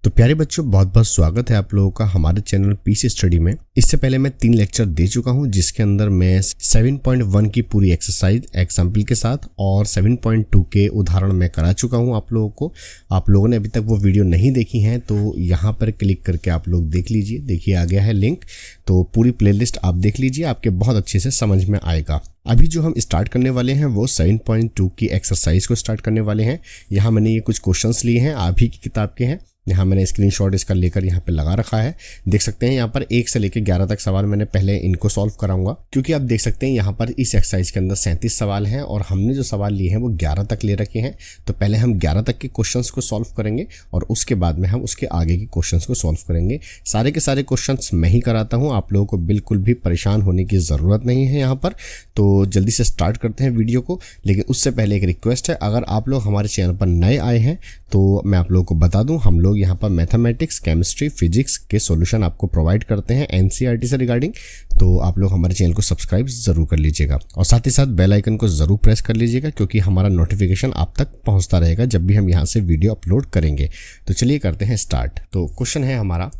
तो प्यारे बच्चों, बहुत बहुत स्वागत है आप लोगों का हमारे चैनल पीसी स्टडी में। इससे पहले मैं 3 लेक्चर दे चुका हूं, जिसके अंदर मैं 7.1 की पूरी एक्सरसाइज एग्जाम्पल के साथ और 7.2 के उदाहरण में करा चुका हूं आप लोगों को। आप लोगों ने अभी तक वो वीडियो नहीं देखी है तो यहाँ पर क्लिक करके आप लोग देख लीजिए। देखिए आ गया है लिंक, तो पूरी प्लेलिस्ट आप देख लीजिए, आपके बहुत अच्छे से समझ में आएगा। अभी जो हम स्टार्ट करने वाले हैं वो 7.2 की एक्सरसाइज को स्टार्ट करने वाले हैं। यहाँ मैंने ये कुछ क्वेश्चंस लिए हैं, आप ही की किताब के हैं। यहाँ मैंने स्क्रीनशॉट इसका लेकर यहाँ पे लगा रखा है। देख सकते हैं यहाँ पर 1 से लेकर 11 तक सवाल मैंने पहले इनको सॉल्व कराऊंगा, क्योंकि आप देख सकते हैं यहाँ पर इस एक्सरसाइज के अंदर 37 सवाल हैं और हमने जो सवाल लिए हैं वो 11 तक ले रखे हैं। तो पहले हम 11 तक के क्वेश्चंस को सॉल्व करेंगे और उसके बाद में हम उसके आगे के क्वेश्चंस को सॉल्व करेंगे। सारे के सारे क्वेश्चंस मैं ही कराता हूँ, आप लोगों को बिल्कुल भी परेशान होने की ज़रूरत नहीं है यहाँ पर। तो जल्दी से स्टार्ट करते हैं वीडियो को। लेकिन उससे पहले एक रिक्वेस्ट है, अगर आप लोग हमारे चैनल पर नए आए हैं तो मैं आप लोगों को बता दूं, हम लोग यहाँ पर मैथमेटिक्स, केमिस्ट्री, फिजिक्स के सॉल्यूशन आपको प्रोवाइड करते हैं एनसीईआरटी से रिगार्डिंग। तो आप लोग हमारे चैनल को सब्सक्राइब जरूर कर लीजिएगा और साथ ही साथ बेल आइकन को जरूर प्रेस कर लीजिएगा, क्योंकि हमारा नोटिफिकेशन आप तक पहुंचता रहेगा जब भी हम यहाँ से वीडियो अपलोड करेंगे। तो चलिए करते हैं स्टार्ट। तो क्वेश्चन है हमारा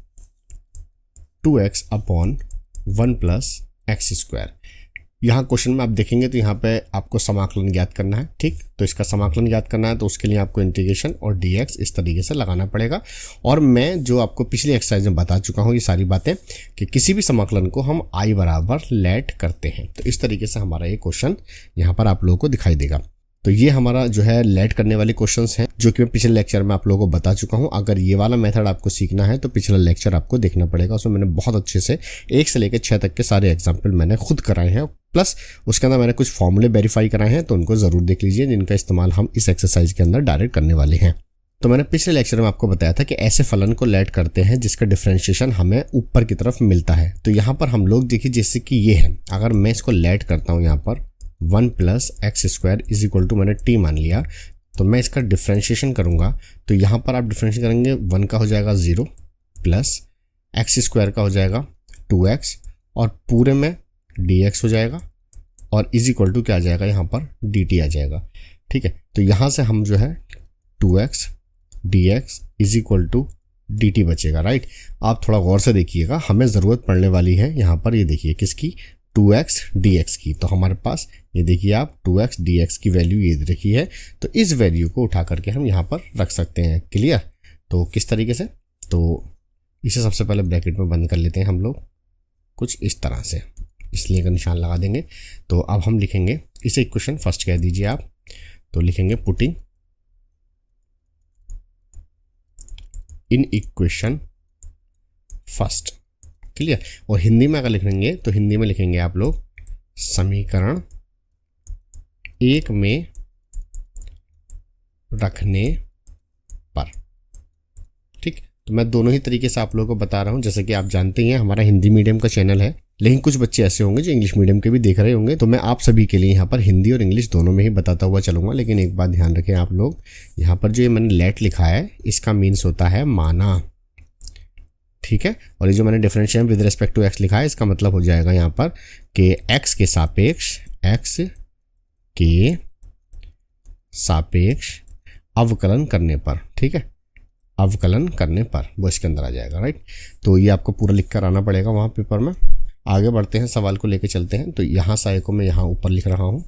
2x upon 1 plus X square. यहाँ क्वेश्चन में आप देखेंगे तो यहाँ पे आपको समाकलन ज्ञात करना है। ठीक, तो इसका समाकलन ज्ञात करना है तो उसके लिए आपको इंटीग्रेशन और dx इस तरीके से लगाना पड़ेगा। और मैं जो आपको पिछली एक्सरसाइज में बता चुका हूँ ये सारी बातें, कि किसी भी समाकलन को हम i बराबर लेट करते हैं। तो इस तरीके से हमारा ये क्वेश्चन यहाँ पर आप लोगों को दिखाई देगा। तो ये हमारा जो है लेट करने वाले क्वेश्चंस हैं, जो कि मैं पिछले लेक्चर में आप लोगों को बता चुका हूं। अगर ये वाला मेथड आपको सीखना है तो पिछला लेक्चर आपको देखना पड़ेगा, उसमें मैंने बहुत अच्छे से 1 से लेकर 6 तक के सारे एग्जाम्पल मैंने खुद कराए हैं, प्लस उसके अंदर मैंने कुछ फॉर्मूले वेरीफाई कराए हैं, तो उनको ज़रूर देख लीजिए, जिनका इस्तेमाल हम इस एक्सरसाइज के अंदर डायरेक्ट करने वाले हैं। तो मैंने पिछले लेक्चर में आपको बताया था कि ऐसे फलन को लेट करते हैं जिसका डिफरेंशिएशन हमें ऊपर की तरफ मिलता है। तो यहाँ पर हम लोग देखिए, जैसे कि ये है, अगर मैं इसको लेट करता हूँ यहाँ पर 1 plus X square is equal to मैंने t मान लिया, तो मैं इसका डिफरेंशिएशन करूंगा। तो यहाँ पर आप डिफरेंशिएट करेंगे, 1 का हो जाएगा 0 प्लस एक्स स्क्वायर का हो जाएगा 2x और पूरे में dx हो जाएगा और इज इक्वल टू क्या आ जाएगा, यहाँ पर dt आ जाएगा। ठीक है, तो यहाँ से हम जो है 2x dx is equal to dt बचेगा। राइट, आप थोड़ा गौर से देखिएगा, हमें ज़रूरत पड़ने वाली है यहाँ पर, ये देखिए किसकी, 2x dx की। तो हमारे पास ये देखिए आप 2x dx की वैल्यू ये रखी है, तो इस वैल्यू को उठा करके हम यहाँ पर रख सकते हैं। क्लियर? तो किस तरीके से, तो इसे सबसे पहले ब्रैकेट में बंद कर लेते हैं हम लोग कुछ इस तरह से, इसलिए का निशान लगा देंगे। तो अब हम लिखेंगे इसे इक्वेशन फर्स्ट कह दीजिए आप, तो लिखेंगे putting in equation first. Clear? और हिंदी में अगर लिखेंगे तो हिंदी में लिखेंगे आप लोग समीकरण 1 में रखने पर। ठीक, तो मैं दोनों ही तरीके से आप लोगों को बता रहा हूं। जैसे कि आप जानते ही हैं हमारा हिंदी मीडियम का चैनल है, लेकिन कुछ बच्चे ऐसे होंगे जो इंग्लिश मीडियम के भी देख रहे होंगे, तो मैं आप सभी के लिए यहाँ पर हिंदी और इंग्लिश दोनों में ही बताता हुआ चलूंगा। लेकिन एक बात ध्यान रखें आप लोग, यहाँ पर जो ये मैंने लेट लिखा है इसका मीन्स होता है माना। ठीक है, और ये जो मैंने differentiate with respect to X लिखा है, इसका मतलब हो जाएगा यहाँ पर कि एक्स के सापेक्ष अवकलन करने पर। ठीक है, अवकलन करने पर वो इसके अंदर आ जाएगा। राइट, तो ये आपको पूरा लिख कर आना पड़ेगा वहाँ पेपर में। आगे बढ़ते हैं, सवाल को लेके चलते हैं। तो यहाँ सारे को मैं यहाँ ऊपर लिख रहा हूँ,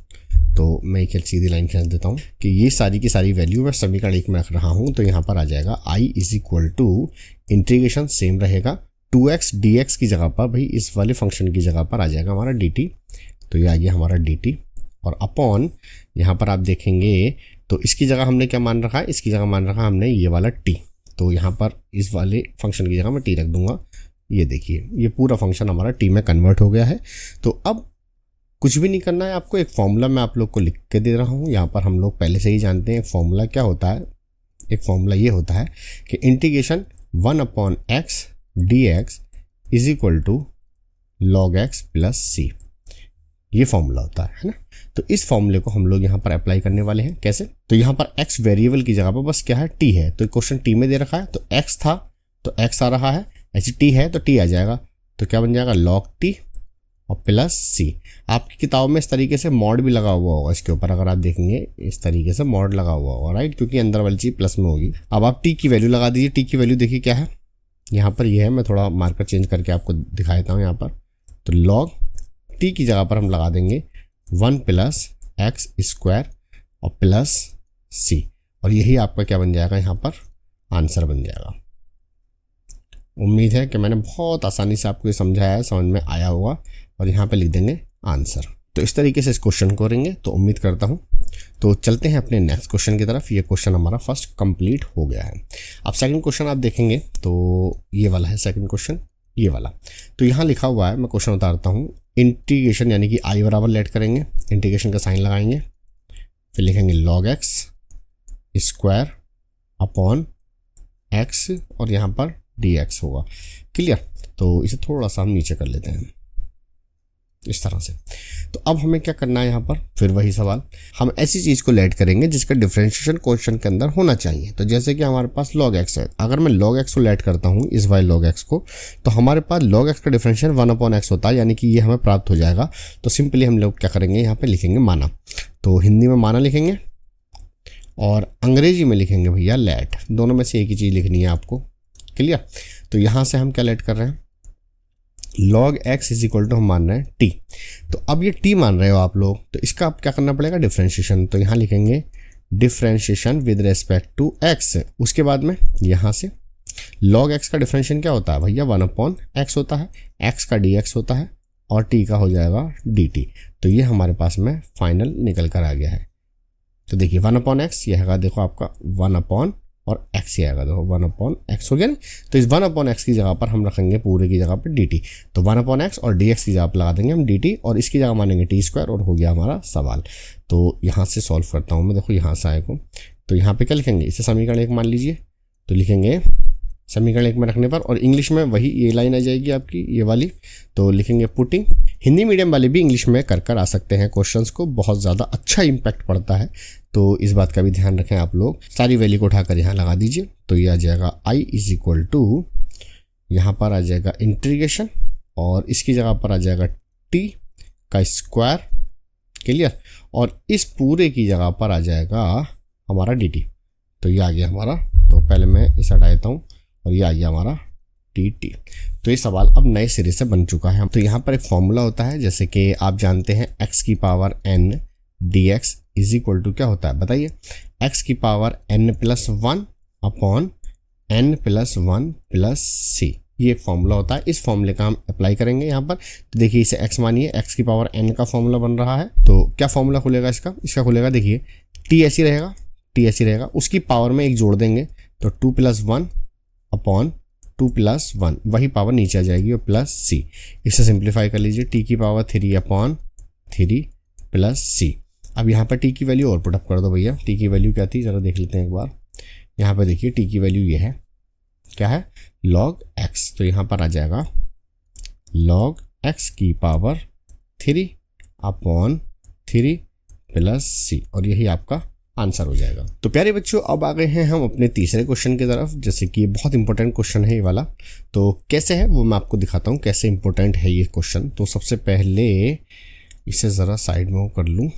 तो मैं एक सीधी लाइन खींच देता हूँ कि ये सारी की सारी वैल्यू मैं समीकरण 1 में रख रहा हूँ। तो यहाँ पर आ जाएगा i is equal to integration same रहेगा, 2x dx की जगह पर, भाई इस वाले फंक्शन की जगह पर आ जाएगा हमारा dt। तो ये आ गया हमारा dt और अपॉन यहाँ पर आप देखेंगे तो इसकी जगह हमने क्या मान रखा है, इसकी जगह मान रखा हमने ये वाला t। तो यहाँ पर इस वाले फंक्शन की जगह मैं t रख दूंगा। ये देखिए ये पूरा फंक्शन हमारा t में कन्वर्ट हो गया है। तो अब कुछ भी नहीं करना है आपको, एक फॉर्मूला मैं आप लोग को लिख के दे रहा हूँ। यहाँ पर हम लोग पहले से ही जानते हैं फॉर्मूला क्या होता है। एक फॉर्मूला ये होता है कि integration 1 upon X dx is equal to log x plus c, ये फॉर्मूला होता है ना। तो इस फॉर्मूले को हम लोग यहाँ पर अप्लाई करने वाले हैं। कैसे? तो यहाँ पर x वेरिएबल की जगह पर बस क्या है, t है। तो क्वेश्चन t में दे रखा है, तो x था तो x आ रहा है, ऐसे t है तो t आ जाएगा। तो क्या बन जाएगा, log t और प्लस सी। आपकी किताब में इस तरीके से मॉड भी लगा हुआ होगा इसके ऊपर, अगर आप देखेंगे इस तरीके से मॉड लगा हुआ होगा, राइट, क्योंकि अंदर वाली चीज़ प्लस में होगी। अब आप टी की वैल्यू लगा दीजिए। टी की वैल्यू देखिए क्या है, यहाँ पर ये है, मैं थोड़ा मार्कर चेंज करके आपको दिखा देता हूँ यहाँ पर। तो लॉग टी की जगह पर हम लगा देंगे 1 + x² और प्लस सी, और यही आपका क्या बन जाएगा, यहाँ पर आंसर बन जाएगा। उम्मीद है कि मैंने बहुत आसानी से आपको ये समझाया है, समझ में आया होगा, और यहाँ पे लिख देंगे आंसर। तो इस तरीके से इस क्वेश्चन को करेंगे, तो उम्मीद करता हूँ। तो चलते हैं अपने नेक्स्ट क्वेश्चन की तरफ। ये क्वेश्चन हमारा फर्स्ट कंप्लीट हो गया है। अब सेकंड क्वेश्चन आप देखेंगे तो ये वाला है सेकंड क्वेश्चन, ये वाला। तो यहाँ लिखा हुआ है, मैं क्वेश्चन उतारता हूँ। इंटीग्रेशन यानी कि आई बराबर लेट करेंगे, इंटीग्रेशन का साइन लगाएंगे, फिर लिखेंगे log x² अपॉन x और यहाँ पर dx होगा। क्लियर। तो इसे थोड़ा सा हम नीचे कर लेते हैं इस तरह से। तो अब हमें क्या करना है, यहाँ पर फिर वही सवाल, हम ऐसी चीज़ को लेट करेंगे जिसका डिफरेंशिएशन क्वेश्चन के अंदर होना चाहिए। तो जैसे कि हमारे पास log x है, अगर मैं log x को लेट करता हूँ इस y log x को, तो हमारे पास log x का डिफरेंशिएशन 1/x होता है, यानी कि ये हमें प्राप्त हो जाएगा। तो सिंपली हम लोग क्या करेंगे, यहाँ पे लिखेंगे माना। तो हिंदी में माना लिखेंगे और अंग्रेजी में लिखेंगे भैया लेट। दोनों में से एक ही चीज़ लिखनी है आपको। क्लियर। तो यहाँ से हम क्या लेट कर रहे हैं, log x = हम मान रहे हैं t। तो अब ये t मान रहे हो आप लोग, तो इसका आप क्या करना पड़ेगा, डिफरेंशिएशन। तो यहाँ लिखेंगे differentiation with respect to x। उसके बाद में यहाँ से log x का डिफरेंशिएशन क्या होता है भैया, 1/x होता है, x का dx होता है और t का हो जाएगा dt। तो ये हमारे पास में फाइनल निकल कर आ गया है। तो देखिए 1/x ये है, देखो आपका 1 और x ही आएगा, देखो 1/x हो गया ना। तो इस 1/x की जगह पर हम रखेंगे पूरे की जगह पर dt। तो 1/x और dx की जगह पर लगा देंगे हम dt और इसकी जगह मानेंगे t² और हो गया हमारा सवाल। तो यहाँ से सॉल्व करता हूँ मैं, देखो यहाँ से आए को। तो यहाँ पे क्या लिखेंगे, इसे समीकरण 1 मान लीजिए। तो लिखेंगे समीकरण 1 में रखने पर, और इंग्लिश में वही ये लाइन आ जाएगी आपकी ये वाली। तो लिखेंगे पुटिंग। हिंदी मीडियम वाले भी इंग्लिश में कर आ सकते हैं क्वेश्चंस को, बहुत ज़्यादा अच्छा इंपैक्ट पड़ता है। तो इस बात का भी ध्यान रखें आप लोग। सारी वैल्यू को उठाकर यहाँ लगा दीजिए। तो ये आ जाएगा i = यहाँ पर आ जाएगा इंटीग्रेशन और इसकी जगह पर आ जाएगा t का स्क्वायर। क्लियर। और इस पूरे की जगह पर आ जाएगा हमारा dt। तो ये आ गया हमारा। तो पहले मैं इसे हटा देता हूँ और ये आ गया हमारा dt। तो ये सवाल अब नए सिरे से बन चुका है। तो यहाँ पर एक फॉर्मूला होता है, जैसे कि आप जानते हैं x⁴n dx = क्या होता है बताइए, x⁴n+1 अपॉन n+1 + c। ये एक फॉर्मूला होता है। इस फॉर्मूले का हम अप्लाई करेंगे यहाँ पर। तो देखिए इसे x मानिए, x⁴n का फॉर्मूला बन रहा है। तो क्या फॉर्मूला खुलेगा इसका खुलेगा, देखिए t ऐसी रहेगा, उसकी पावर में एक जोड़ देंगे तो 2 + 1 अपॉन 2 + 1, वही पावर नीचे आ जाएगी और प्लस c। इसे सिंप्लीफाई कर लीजिए, t⁴3 + c। अब यहाँ पर t की वैल्यू और पुटअप कर दो भैया। t की वैल्यू क्या थी ज़रा देख लेते हैं एक बार। यहाँ पर देखिए t की वैल्यू ये है, क्या है, log x। तो यहाँ पर आ जाएगा log x⁴3 अपॉन 3 + c, और यही आपका आंसर हो जाएगा। तो प्यारे बच्चों, अब आ गए हैं हम अपने तीसरे क्वेश्चन की तरफ। जैसे कि ये बहुत इंपॉर्टेंट क्वेश्चन है ये वाला। तो कैसे है वो मैं आपको दिखाता हूँ, कैसे इंपॉर्टेंट है ये क्वेश्चन। तो सबसे पहले इसे ज़रा साइड में कर लूँ।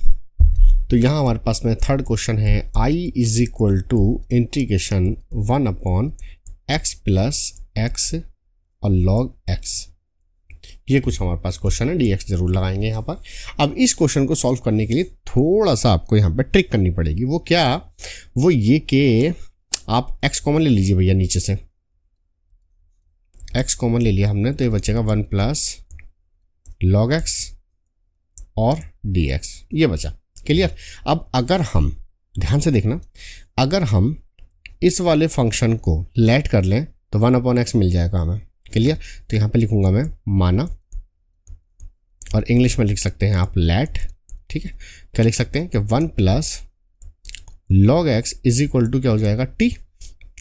तो यहाँ हमारे पास में थर्ड क्वेश्चन है, i = इंटीग्रेशन 1/x + x और log x। ये कुछ हमारे पास क्वेश्चन है, dx जरूर लगाएंगे यहाँ पर। अब इस क्वेश्चन को सॉल्व करने के लिए थोड़ा सा आपको यहाँ पर ट्रिक करनी पड़ेगी। वो क्या, वो ये कि आप x कॉमन ले लीजिए भैया, नीचे से x कॉमन ले लिया हमने, तो ये बचेगा 1 + log x और dx, ये बचा। क्लियर। अब अगर हम ध्यान से देखना, अगर हम इस वाले फंक्शन को लेट कर लें तो 1/x मिल जाएगा हमें। क्लियर। तो यहाँ पे लिखूंगा मैं माना, और इंग्लिश में लिख सकते हैं आप लेट। ठीक है। क्या लिख सकते हैं कि 1 + log x = क्या हो जाएगा, t।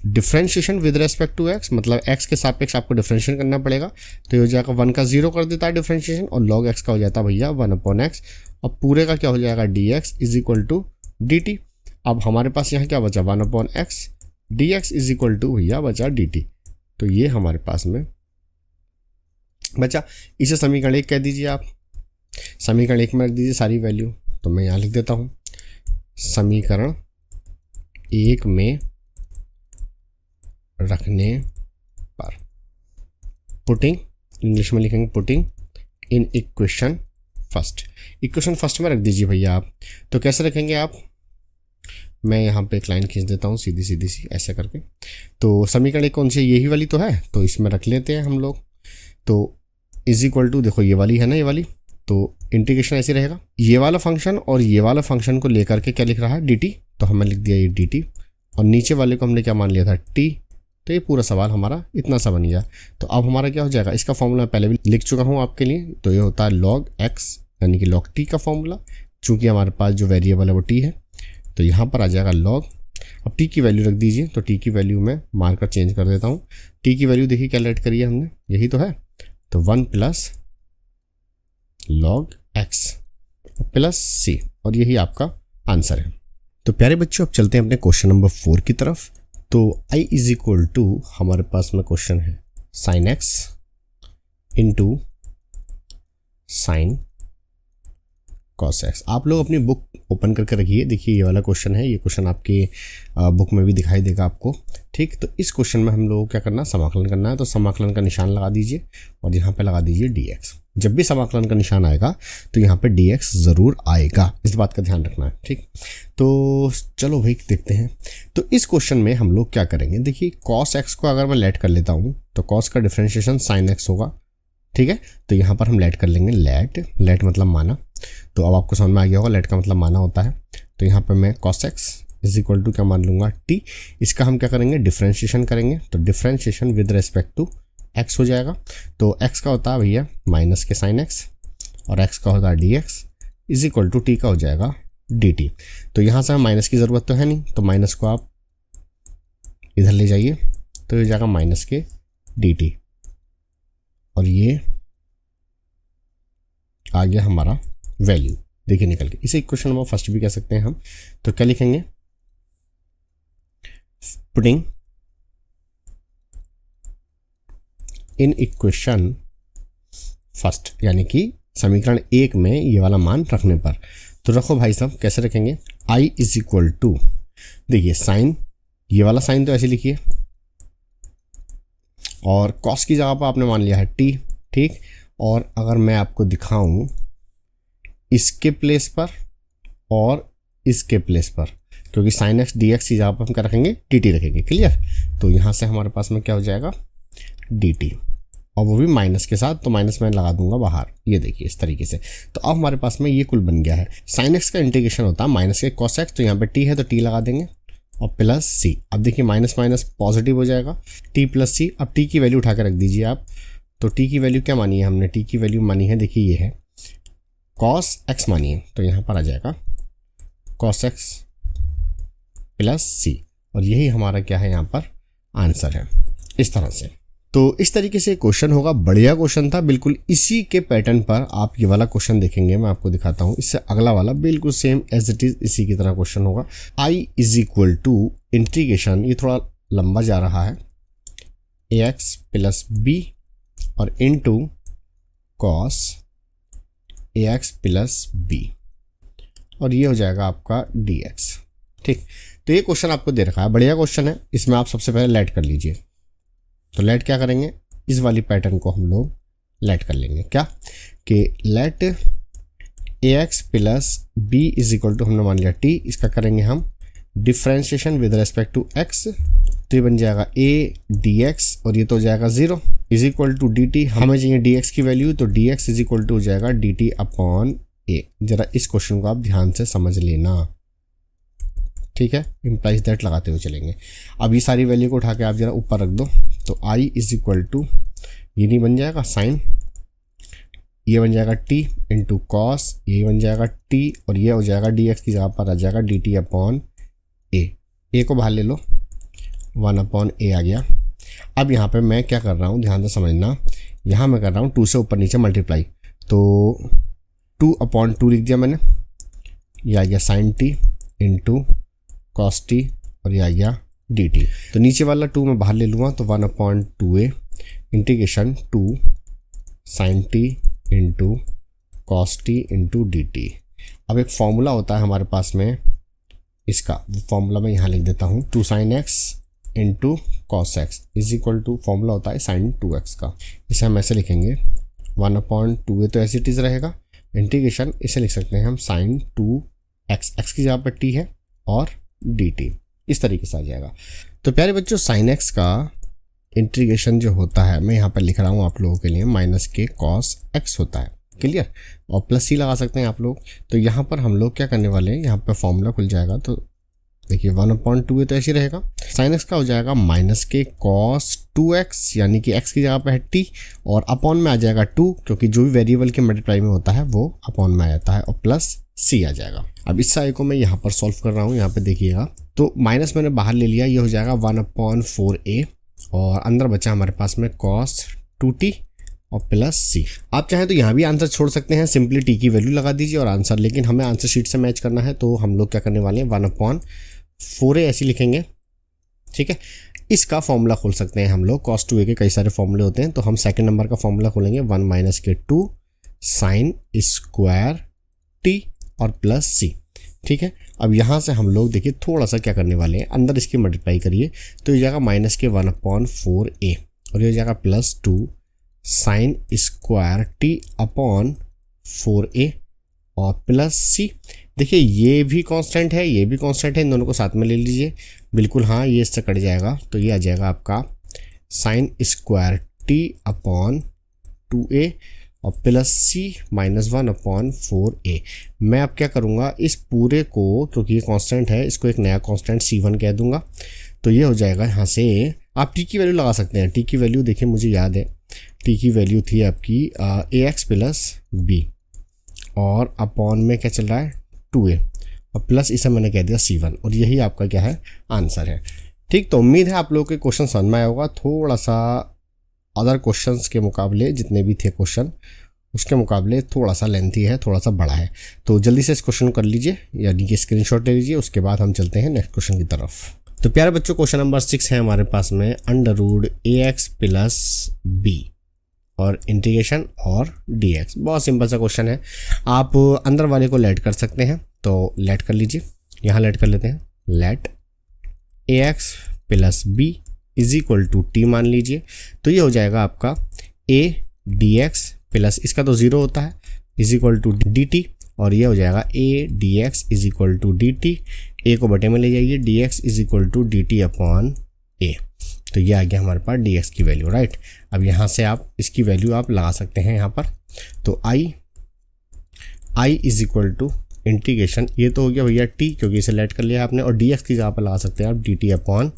Differentiation with respect to x, मतलब x के सापेक्ष आपको डिफ्रेंशिएशन करना पड़ेगा। तो ये हो जाएगा 1 का 0 कर देता है डिफ्रेंशिएशन, और log x का हो जाता है भैया 1/x, और पूरे का क्या हो जाएगा dx = dt। अब हमारे पास यहाँ क्या बचा, 1/x, dx = भैया बचा dt। तो ये हमारे पास में बचा। इसे समीकरण 1 कह दीजिए आप। समीकरण 1 में रख दीजिए सारी वैल्यू, तो मैं यहाँ लिख देता हूँ समीकरण 1 में रखने पर, पुटिंग, इंग्लिश में लिखेंगे putting in equation first, equation first में रख दीजिए भैया आप। तो कैसे रखेंगे आप, मैं यहाँ पे एक लाइन खींच देता हूँ सीधी सीधी सी ऐसे करके। तो समीकरण 1 कौन सी, यही वाली तो है, तो इसमें रख लेते हैं हम लोग। तो इज इक्वल टू, देखो ये वाली है ना, ये वाली, तो इंटीग्रेशन ऐसे रहेगा, ये वाला फंक्शन और ये वाला फंक्शन को लेकर के क्या लिख रहा है dt, तो हमने लिख दिया ये dt, और नीचे वाले को हमने क्या मान लिया था t। तो ये पूरा सवाल हमारा इतना सा बन गया। तो अब हमारा क्या हो जाएगा, इसका फॉर्मूला पहले भी लिख चुका हूँ आपके लिए, तो ये होता है log x यानी कि log t का फॉर्मूला, चूंकि हमारे पास जो वेरिएबल है वो t है, तो यहाँ पर आ जाएगा log, अब t की वैल्यू रख दीजिए। तो t की वैल्यू में मार्कर चेंज कर देता हूँ, t की वैल्यू देखिए क्या लेट करी है हमने, यही तो है, तो 1 plus log x plus c, और यही आपका आंसर है। तो प्यारे बच्चों अब चलते हैं अपने क्वेश्चन नंबर 4 की तरफ। तो i इज इक्वल टू, हमारे पास में क्वेश्चन है sine x into sine cos x। आप लोग अपनी बुक ओपन करके रखिए, देखिए ये वाला क्वेश्चन है, ये क्वेश्चन आपकी बुक में भी दिखाई देगा आपको, ठीक। तो इस क्वेश्चन में हम लोगों को क्या करना है, समाकलन करना है। तो समाकलन का निशान लगा दीजिए और यहाँ पे लगा दीजिए dx। जब भी समाकलन का निशान आएगा तो यहाँ पे dx ज़रूर आएगा, इस बात का ध्यान रखना है, ठीक। तो चलो भाई देखते हैं। तो इस क्वेश्चन में हम लोग क्या करेंगे, देखिए cos x को अगर मैं लेट कर लेता हूँ तो cos का डिफ्रेंशिएशन sin x होगा, ठीक है। तो यहाँ पर हम लेट कर लेंगे, लेट मतलब माना। तो अब आपको समझ में आ गया होगा लेट का मतलब माना होता है। तो यहाँ पे मैं cos x is equal to क्या मान लूँगा t, इसका हम क्या करेंगे डिफ्रेंशिएशन करेंगे। तो differentiation with respect to x हो जाएगा। तो x का होता है भैया माइनस के साइन x, और x का होता है dx is equal to t का हो जाएगा dt। तो यहाँ से माइनस की ज़रूरत तो है नहीं, तो माइनस को आप इधर ले जाइए, तो ये हो जाएगा माइनस के dt, और ये आ गया हमारा वैल्यू, देखिए निकल के। इसे इक्वेशन नंबर फर्स्ट भी कह सकते हैं हम। तो क्या लिखेंगे, पुटिंग इन इक्वेशन फर्स्ट, यानी कि समीकरण 1 में ये वाला मान रखने पर। तो रखो भाई साहब, कैसे रखेंगे, i इज इक्वल टू, देखिए साइन, ये वाला साइन तो ऐसे लिखिए, और कॉस की जगह पर आपने मान लिया है t, ठीक। और अगर मैं आपको दिखाऊं इसके प्लेस पर और इसके प्लेस पर, क्योंकि साइन एक्स डी एक्स की जगह पर हम क्या रखेंगे, डी टी रखेंगे, क्लियर। तो यहाँ से हमारे पास में क्या हो जाएगा डी टी, और वो भी माइनस के साथ, तो माइनस मैं लगा दूंगा बाहर, ये देखिए इस तरीके से। तो अब हमारे पास में ये कुल बन गया है। साइन एक्स का इंटीग्रेशन होता है माइनस के कॉस एक्स, तो यहाँ पे टी है तो टी लगा देंगे, और प्लस सी। अब देखिए माइनस माइनस पॉजिटिव हो जाएगा, टी प्लस सी। अब टी की वैल्यू उठा के रख दीजिए आप। तो टी की वैल्यू क्या मानी है हमने, टी की वैल्यू मानी है, देखिए ये है कॉस एक्स मानी है, तो यहाँ पर आ जाएगा कॉस एक्स प्लस सी, और यही हमारा क्या है यहाँ पर आंसर है, इस तरह से। तो इस तरीके से क्वेश्चन होगा, बढ़िया क्वेश्चन था, बिल्कुल इसी के पैटर्न पर आप ये वाला क्वेश्चन देखेंगे, मैं आपको दिखाता हूँ। इससे अगला वाला बिल्कुल सेम एज इट इज इसी की तरह क्वेश्चन होगा। I is equal to integration, ये थोड़ा लंबा जा रहा है, ए एक्स प्लस बी और into cos A X plus B, और ये हो जाएगा आपका डी एक्स, ठीक। तो ये क्वेश्चन आपको दे रखा है, बढ़िया क्वेश्चन है। इसमें आप सबसे पहले लेट कर लीजिए। तो लेट क्या करेंगे, इस वाली पैटर्न को हम लोग लेट कर लेंगे, क्या कि let a X plus B is equal to, हमने मान लिया टी, इसका करेंगे हम differentiation with respect to X, तो ये बन जाएगा ए डी एक्स, और ये तो हो जाएगा 0 is equal to D T. हमें चाहिए डी एक्स की वैल्यू, तो D X is equal to हो जाएगा डी टी अपॉन ए। जरा इस क्वेश्चन को आप ध्यान से समझ लेना, ठीक है, इम्प्लाइज दैट लगाते हुए चलेंगे। अब ये सारी वैल्यू को उठा के आप जरा ऊपर रख दो। तो आई इज इक्वल टू, ये नहीं बन जाएगा साइन, ये बन जाएगा टी इंटू कॉस, ये बन जाएगा टी, और ये हो जाएगा डी एक्स की जगह पर आ जाएगा डी टी अपॉन ए को बाहर ले लो, 1 अपॉन ए आ गया। अब यहाँ पे मैं क्या कर रहा हूँ, ध्यान से समझना, यहाँ मैं कर रहा हूँ 2 से ऊपर नीचे मल्टीप्लाई, तो 2 अपॉन 2 लिख दिया मैंने, ये आ गया sine T into cos T, और ये आ गया डी टी। तो नीचे वाला 2 मैं बाहर ले लूँगा, तो 1 upon 2a integration 2 sine T into cos t into D T. अब एक फॉर्मूला होता है हमारे पास में इसका, वो फॉर्मूला मैं यहाँ लिख देता हूँ, 2 sin x into cos X is equal to, formula होता है sin 2x का। इसे हम ऐसे लिखेंगे 1/2a, तो ऐसे इज रहेगा, इंटीग्रेशन इसे लिख सकते हैं हम sin 2x, x की जगह पर t है और dt, इस तरीके से आ जाएगा। तो प्यारे बच्चों sin x का इंटीग्रेशन जो होता है, मैं यहाँ पर लिख रहा हूँ आप लोगों के लिए, -k cos x होता है, क्लियर, और प्लस सी लगा सकते हैं आप लोग। तो यहाँ पर हम लोग क्या करने वाले हैं, यहाँ पर फॉर्मूला खुल जाएगा, तो देखिए 1/2 तो ऐसे रहेगा, sin x का हो जाएगा -k cos 2x, यानी कि x की जगह पर है t, और अपॉन में आ जाएगा 2, क्योंकि जो भी वेरिएबल के मल्टीप्लाई में होता है वो अपॉन में आ जाता है, और प्लस c आ जाएगा। अब इस साइड को मैं यहाँ पर सॉल्व कर रहा हूँ, यहाँ पे देखिएगा, तो माइनस मैंने बाहर ले लिया, ये हो जाएगा 1/4a, और अंदर बचा हमारे पास में cos 2t और प्लस सी। आप चाहें तो यहाँ भी आंसर छोड़ सकते हैं, सिंपली टी की वैल्यू लगा दीजिए और आंसर, लेकिन हमें आंसर शीट से मैच करना है, तो हम लोग क्या करने वाले हैं, 1/4a ऐसे लिखेंगे, ठीक है। इसका फॉर्मूला खोल सकते हैं हम लोग, cos 2a के कई सारे फॉर्मूले होते हैं, तो हम सेकंड नंबर का फॉर्मूला खोलेंगे, 1 - k 2 sin स्क्वायर t और प्लस सी, ठीक है। अब यहाँ से हम लोग देखिए थोड़ा सा क्या करने वाले हैं, अंदर इसकी मल्टीप्लाई करिए, तो ये जाएगा -k 1/4a, और ये जाएगा +2 sin square t upon 4a और प्लस सी। देखिए ये भी कांस्टेंट है, ये भी कांस्टेंट है, इन दोनों को साथ में ले लीजिए, बिल्कुल हाँ, ये इससे कट जाएगा, तो ये आ जाएगा आपका sin square t upon 2a और प्लस सी -1/4a। मैं अब क्या करूँगा, इस पूरे को, क्योंकि ये कांस्टेंट है, इसको एक नया कांस्टेंट c1 कह दूंगा, तो ये हो जाएगा, यहाँ से आप t की वैल्यू लगा सकते हैं। t की वैल्यू देखिए मुझे याद है, t की वैल्यू थी आपकी ax प्लस b, और अपॉन में क्या चल रहा है 2a, और प्लस इसे मैंने कह दिया c1, और यही आपका क्या है, आंसर है, ठीक। तो उम्मीद है आप लोगों के क्वेश्चन समझ में आया होगा। थोड़ा सा अदर क्वेश्चंस के मुकाबले, जितने भी थे क्वेश्चन उसके मुकाबले थोड़ा सा लेंथी है, थोड़ा सा बड़ा है, तो जल्दी से इस क्वेश्चन कर लीजिए, यानी कि स्क्रीनशॉट ले लीजिए, उसके बाद हम चलते हैं नेक्स्ट क्वेश्चन की तरफ। तो प्यारे बच्चों क्वेश्चन नंबर 6 है हमारे पास में, √ax प्लस b और इंटीग्रेशन और dx। बहुत सिंपल सा क्वेश्चन है, आप अंदर वाले को लेट कर सकते हैं, तो लेट कर लीजिए, यहाँ लेट कर लेते हैं, let ax plus b is equal to t मान लीजिए, तो ये हो जाएगा आपका a dx प्लस, इसका तो 0 होता है, इज इक्वल टू dt, और ये हो जाएगा a dx is equal to dt, a को बटे में ले जाइए, dx is equal to dt upon a, तो ये आ गया हमारे पास dx की वैल्यू, राइट। अब यहाँ से आप इसकी वैल्यू आप लगा सकते हैं यहाँ पर, तो i is equal to integration, ये तो हो गया भैया t, क्योंकि इसे लेट कर लिया आपने, और dx की जगह पर लगा सकते हैं आप dt अपॉन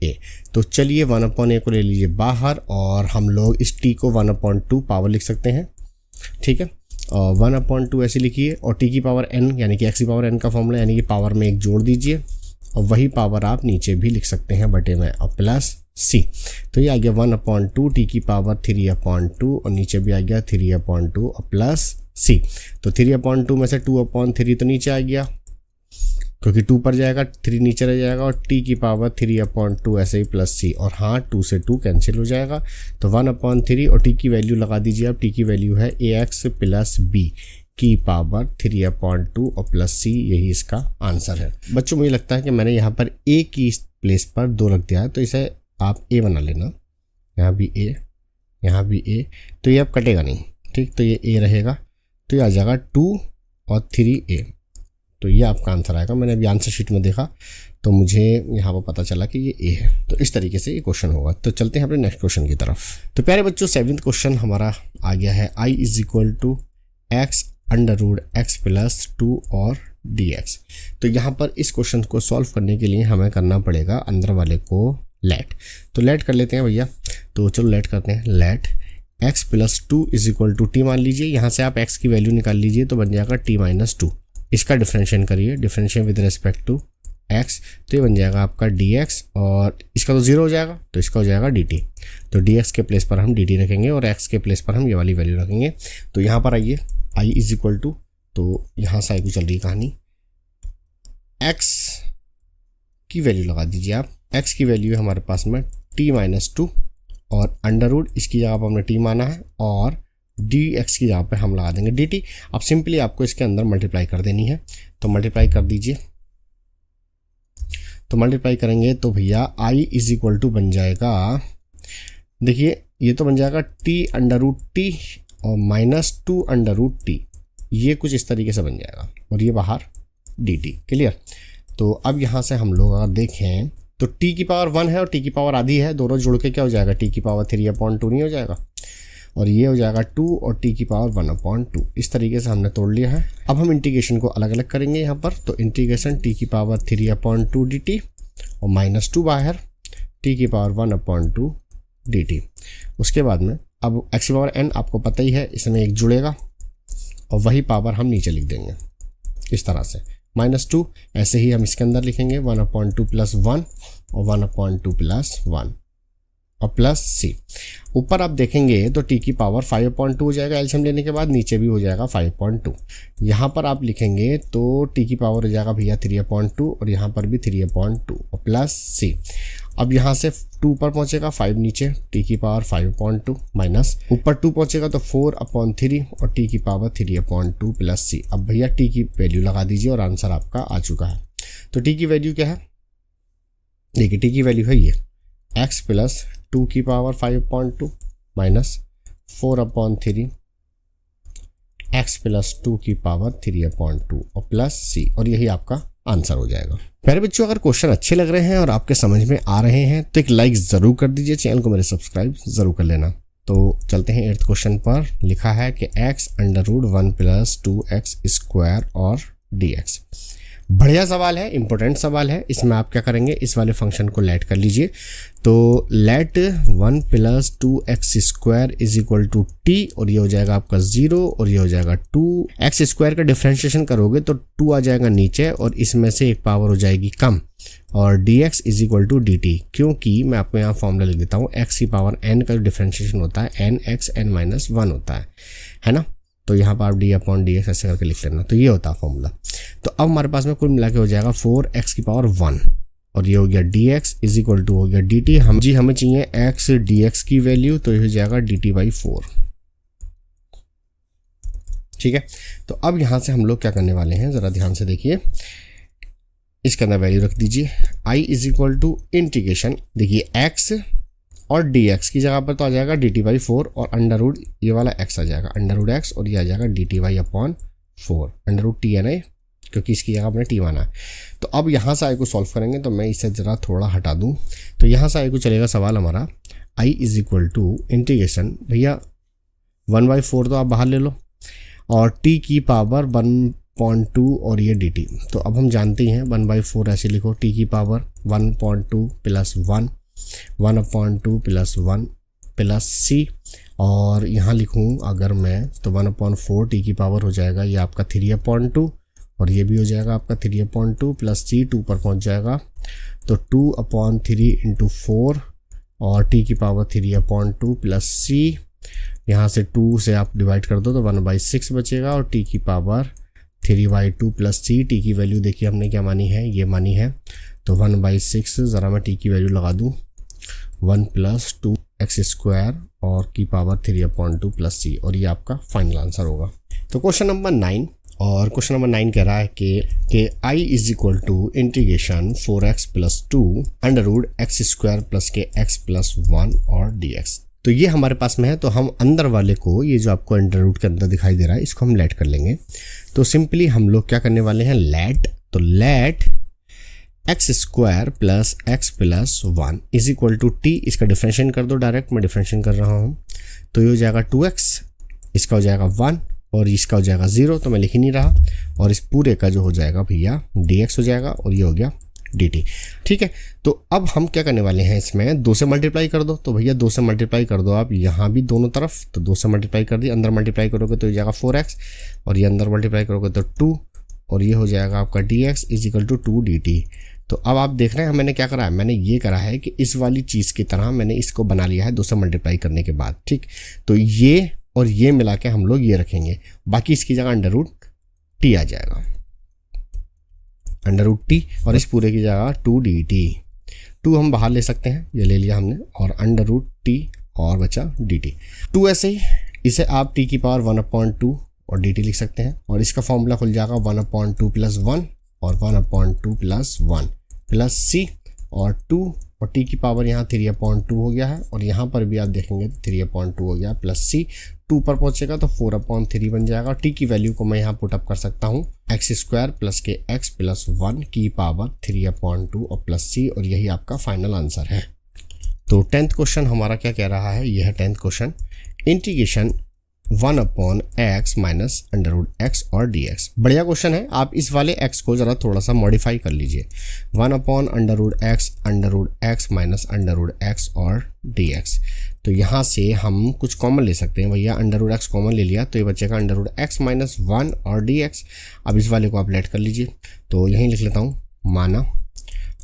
a। तो चलिए 1/a को ले लीजिए बाहर, और हम लोग इस t को 1/2 पावर लिख सकते हैं, ठीक है, और 1/2 ऐसे लिखिए, और t की पावर n यानी कि x की पावर n का फॉर्मूला, यानी कि पावर में एक जोड़ दीजिए, और वही पावर आप नीचे भी लिख सकते हैं बटे में, और प्लस c, तो ये आ गया 1/2 t की पावर 3/2, और नीचे भी आ गया 3/2 और प्लस c। तो 3/2 में से 2/3 तो नीचे आ गया, क्योंकि 2 पर जाएगा, 3 नीचे रह जाएगा, और t की पावर 3/2 ऐसे ही प्लस c, और हाँ 2 से 2 कैंसिल हो जाएगा, तो 1/3, और t की वैल्यू लगा दीजिए, अब t की वैल्यू है ax प्लस b की पावर 3/2 और प्लस c, यही इसका आंसर है। बच्चों मुझे लगता है कि मैंने यहाँ पर a की प्लेस पर 2 रख दिया है, तो इसे आप a बना लेना, यहाँ भी a, यहाँ भी a, तो ये अब कटेगा नहीं, ठीक, तो ये a रहेगा, तो ये आ जाएगा 2 और 3a, तो ये आपका आंसर आएगा। मैंने अभी आंसर शीट में देखा तो मुझे यहाँ पर पता चला कि ये ए है, तो इस तरीके से ये क्वेश्चन होगा। तो चलते हैं अपने नेक्स्ट क्वेश्चन की तरफ। तो प्यारे बच्चों 7th क्वेश्चन हमारा आ गया है, i is equal to x √x plus 2 और dx। तो यहाँ पर इस क्वेश्चन को सॉल्व करने के लिए हमें करना पड़ेगा अंदर वाले को लेट, तो लेट कर लेते हैं भैया, तो चलो लेट करते हैं, let x plus 2 is equal to t मान लीजिए, यहाँ से आप x की वैल्यू निकाल लीजिए, तो बन जाएगा t माइनस 2, इसका डिफरेंशिएशन करिए, differentiation with respect to x, तो ये बन जाएगा आपका dx, और इसका तो 0 हो जाएगा, तो इसका हो जाएगा dt, तो dx के प्लेस पर हम dt रखेंगे और x के प्लेस पर हम ये वाली वैल्यू रखेंगे। तो यहाँ पर आइए i इज इक्वल टू, तो यहाँ से i को चल रही कहानी, x की वैल्यू लगा दीजिए आप, x की वैल्यू है हमारे पास में t माइनस 2, और अंडर रूट इसकी जगह पर हमने t माना है, और dx की जगह पे हम लगा देंगे dt। अब सिंपली आपको इसके अंदर मल्टीप्लाई कर देनी है, तो मल्टीप्लाई कर दीजिए। तो मल्टीप्लाई करेंगे तो भैया i इज इक्वल टू बन जाएगा, देखिए ये तो बन जाएगा t अंडर रूट टी और -2 अंडर रूट टी, ये कुछ इस तरीके से बन जाएगा और ये बाहर dt। क्लियर। तो अब यहाँ से हम लोग अगर देखें तो t की पावर 1 है और t की पावर आधी है, दोनों जुड़ के क्या हो जाएगा, t की पावर 3/2 नहीं हो जाएगा, और ये हो जाएगा 2 और t की पावर 1/2। इस तरीके से हमने तोड़ लिया है। अब हम इंटीग्रेशन को अलग अलग करेंगे यहाँ पर, तो इंटीग्रेशन t की पावर 3/2 dt और -2 बाहर t की पावर 1/2 dt। उसके बाद में अब x की पावर n आपको पता ही है, इसमें एक जुड़ेगा और वही पावर हम नीचे लिख देंगे इस तरह से -2। ऐसे ही हम इसके अंदर लिखेंगे 1/2 + 1 और 1/2 + 1 और प्लस c। ऊपर आप देखेंगे तो t की पावर 5/2 हो जाएगा एलसीएम लेने के बाद, नीचे भी हो जाएगा 5/2। यहाँ पर आप लिखेंगे तो t की पावर हो जाएगा भैया 3/2 और यहाँ पर भी 3/2 और प्लस c। अब यहाँ से 2 पर पहुँचेगा, 5 नीचे, t की पावर 5/2 माइनस ऊपर 2 पहुँचेगा तो 4/3 और t की पावर 3/2 प्लस c। अब भैया t की वैल्यू लगा दीजिए और आंसर आपका आ चुका है। तो t की वैल्यू क्या है, देखिए t की वैल्यू है ये x प्लस 2 की पावर 5/2 माइनस 4/3 x प्लस 2 की पावर 3/2 और प्लस c, और यही आपका आंसर हो जाएगा। प्यारे बच्चों, अगर क्वेश्चन अच्छे लग रहे हैं और आपके समझ में आ रहे हैं तो एक लाइक ज़रूर कर दीजिए, चैनल को मेरे सब्सक्राइब ज़रूर कर लेना। तो चलते हैं 8th क्वेश्चन पर। लिखा है कि x √ 1 + 2x² और dx। बढ़िया सवाल है, इंपॉर्टेंट सवाल है। इसमें आप क्या करेंगे, इस वाले फंक्शन को लेट कर लीजिए। तो let 1 + 2x² is equal to t और ये हो जाएगा आपका 0 और ये हो जाएगा 2। x² का डिफ्रेंशिएशन करोगे तो 2 आ जाएगा नीचे और इसमें से एक पावर हो जाएगी कम, और dx is equal to dt। क्योंकि मैं आपको यहाँ फॉर्मूला लिख देता हूँ, x की पावर n का जो डिफ्रेंशिएशन होता है n(x) n-1 होता है ना। तो यहाँ पर आप d/dx ऐसे करके लिख लेना, तो ये होता है फॉर्मूला। तो अब हमारे पास में कुल मिला के हो जाएगा 4x की पावर 1 और ये हो गया dx इज इक्वल टू हो गया dt। हमें चाहिए x dx की वैल्यू, तो ये हो जाएगा dt/4। ठीक है। तो अब यहाँ से हम लोग क्या करने वाले हैं, जरा ध्यान से देखिए। इसके अंदर वैल्यू रख दीजिए i is equal to integration, देखिए x और dx की जगह पर तो आ जाएगा dt/4 और अंडर रूट ये वाला x आ जाएगा √x और ये आ जाएगा dt/4 √t है ना, क्योंकि इसकी जगह आपने t माना है। तो अब यहाँ से i को सॉल्व करेंगे, तो मैं इसे ज़रा थोड़ा हटा दूँ। तो यहाँ से i को चलेगा सवाल हमारा i is equal to integration, भैया 1/4 तो आप बाहर ले लो और t की पावर 1/2 और ये dt। तो अब हम जानते हैं 1/4 ऐसे लिखो, t की पावर 1/2 + 1 1/2 + 1 प्लस c, और यहाँ लिखूँ अगर मैं तो 1/4 t की पावर हो जाएगा ये आपका 3/2 और ये भी हो जाएगा आपका 3/2 प्लस c 2 पर पहुँच जाएगा तो 2/3 × 4 और t की पावर 3/2 प्लस c, यहाँ से 2 से आप डिवाइड कर दो तो 1/6 बचेगा और t की पावर 3/2 प्लस c। t की वैल्यू देखिए हमने क्या मानी है, ये मानी है, तो 1/6 ज़रा मैं t की वैल्यू लगा दूँ 1 + 2x² और की पावर 3/2 प्लस c, और ये आपका फाइनल आंसर होगा। तो क्वेश्चन नंबर 9, और क्वेश्चन नंबर 9 कह रहा है कि i is equal to integration 4x + 2 √x² + kx + 1 और dx। तो ये हमारे पास में है, तो हम अंदर वाले को, ये जो आपको अंडर रूट के अंदर दिखाई दे रहा है, इसको हम लेट कर लेंगे। तो सिंपली हम लोग क्या करने वाले हैं, लेट, तो let x² + x + 1 is equal to t, इसका डिफ्रेंशिएशन कर दो डायरेक्ट, मैं डिफ्रेंशिएशन कर रहा हूँ। तो ये हो जाएगा 2x, इसका हो जाएगा 1 और इसका हो जाएगा 0, तो मैं लिख ही नहीं रहा, और इस पूरे का जो हो जाएगा भैया dx हो जाएगा और ये हो गया dt। ठीक है। तो अब हम क्या करने वाले हैं, इसमें 2 से मल्टीप्लाई कर दो, तो भैया 2 से मल्टीप्लाई कर दो आप यहाँ भी दोनों तरफ, तो 2 से मल्टीप्लाई कर दिया, अंदर मल्टीप्लाई करोगे तो ये जाएगा 4x और ये अंदर मल्टीप्लाई करोगे तो 2 और ये हो जाएगा आपका dx is equal to 2 dt। तो अब आप देख रहे हैं मैंने क्या करा है, मैंने ये करा है कि इस वाली चीज़ की तरह मैंने इसको बना लिया है 2 से मल्टीप्लाई करने के बाद। ठीक, तो ये और ये मिला के हम लोग ये रखेंगे, बाकी इसकी जगह √t आ जाएगा, √t, और इस पूरे की जगह 2 dt। 2 हम बाहर ले सकते हैं, ये ले लिया हमने, और √t और बचा dt। 2 ऐसे ही इसे आप t की पावर 1/2 और dt लिख सकते हैं, और इसका फॉर्मूला खुल जाएगा 1/2 + 1 और 1/2 + 1 प्लस c और 2 और t की पावर यहाँ 3/2 हो गया है, और यहाँ पर भी आप देखेंगे तो 3/2 हो गया प्लस c, 2 पर पहुँचेगा तो 4/3 बन जाएगा। और t की वैल्यू को मैं यहाँ पुटअप कर सकता हूँ x² + kx + 1 की पावर 3/2 और प्लस c, और यही आपका फाइनल आंसर है। तो 10th क्वेश्चन हमारा क्या कह रहा है, यह है 10th question, integration 1/x - √x और dx। बढ़िया क्वेश्चन है, आप इस वाले x को ज़रा थोड़ा सा मॉडिफाई कर लीजिए, 1/√x - √x और dx। तो यहाँ से हम कुछ कॉमन ले सकते हैं, भैया √x कॉमन ले लिया तो ये बचेगा √x - 1 और dx। अब इस वाले को आप लेट कर लीजिए, तो यहीं लिख लेता हूँ, माना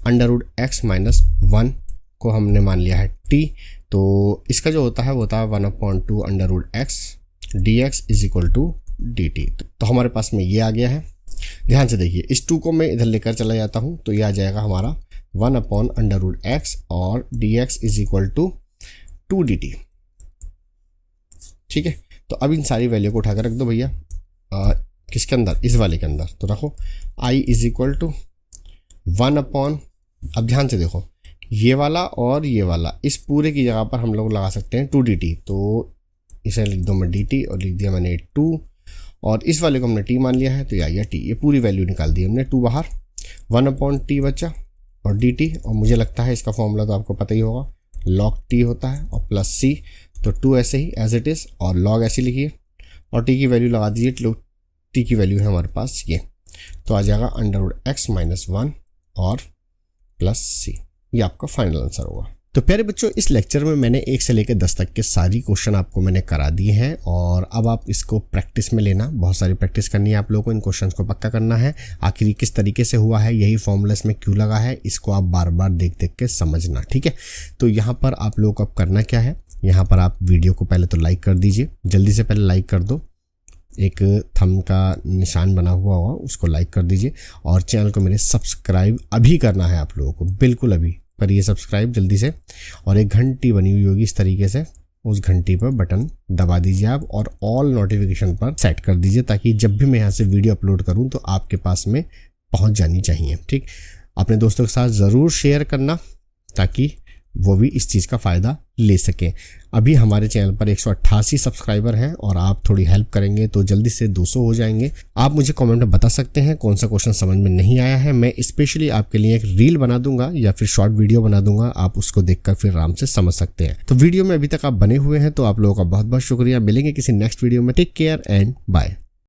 √x - 1 को हमने मान लिया है t, तो इसका जो होता है वो होता है 1/2 √x dx = dt। तो हमारे पास में ये आ गया है। ध्यान से देखिए, इस 2 को मैं इधर लेकर चला जाता हूँ तो ये आ जाएगा हमारा 1/√x और dx = 2 dt। ठीक है, तो अब इन सारी वैल्यू को उठाकर रख दो भैया, किसके अंदर, इस वाले के अंदर। तो रखो i = 1/, अब ध्यान से देखो, ये वाला और ये वाला, इस पूरे की जगह पर हम लोग लगा सकते हैं 2 dt। तो इसे लिख दो मैं dt और लिख दिया मैंने 2, और इस वाले को हमने t मान लिया है तो ये आ गया t। ये पूरी वैल्यू निकाल दी हमने, 2 बाहर, 1/t बचा और dt, और मुझे लगता है इसका फॉर्मूला तो आपको पता ही होगा, log t होता है और प्लस c। तो 2 ऐसे ही एज इट इज़ और log ऐसे लिखिए और t की वैल्यू लगा दीजिए, t की वैल्यू है हमारे पास ये, तो आ जाएगा √x - 1 और प्लस c। ये आपका फाइनल आंसर होगा। तो प्यारे बच्चों, इस लेक्चर में मैंने 1 से लेकर 10 तक के सारी क्वेश्चन आपको मैंने करा दिए हैं, और अब आप इसको प्रैक्टिस में लेना, बहुत सारी प्रैक्टिस करनी है आप लोगों को, इन क्वेश्चंस को पक्का करना है। आखिर किस तरीके से हुआ है, यही फॉर्मूला इसमें क्यों लगा है, इसको आप बार बार देख देख के समझना। ठीक है, तो यहाँ पर आप लोगों को अब करना क्या है, यहाँ पर आप वीडियो को पहले तो लाइक कर दीजिए, जल्दी से पहले लाइक कर दो, एक थंब का निशान बना हुआ होगा उसको लाइक कर दीजिए, और चैनल को मेरे सब्सक्राइब अभी करना है आप लोगों को, बिल्कुल अभी करिए सब्सक्राइब जल्दी से, और एक घंटी बनी हुई होगी इस तरीके से, उस घंटी पर बटन दबा दीजिए आप, और ऑल नोटिफिकेशन पर सेट कर दीजिए, ताकि जब भी मैं यहाँ से वीडियो अपलोड करूँ तो आपके पास में पहुँच जानी चाहिए। ठीक, अपने दोस्तों के साथ ज़रूर शेयर करना ताकि वो भी इस चीज़ का फ़ायदा ले सकें। अभी हमारे चैनल पर 188 सब्सक्राइबर हैं, और आप थोड़ी हेल्प करेंगे तो जल्दी से 200 हो जाएंगे। आप मुझे कमेंट में बता सकते हैं कौन सा क्वेश्चन समझ में नहीं आया है, मैं स्पेशली आपके लिए एक रील बना दूंगा या फिर शॉर्ट वीडियो बना दूंगा, आप उसको देखकर फिर आराम से समझ सकते हैं। तो वीडियो में अभी तक आप बने हुए हैं तो आप लोगों का बहुत बहुत शुक्रिया। मिलेंगे किसी नेक्स्ट वीडियो में, टेक केयर एंड बाय।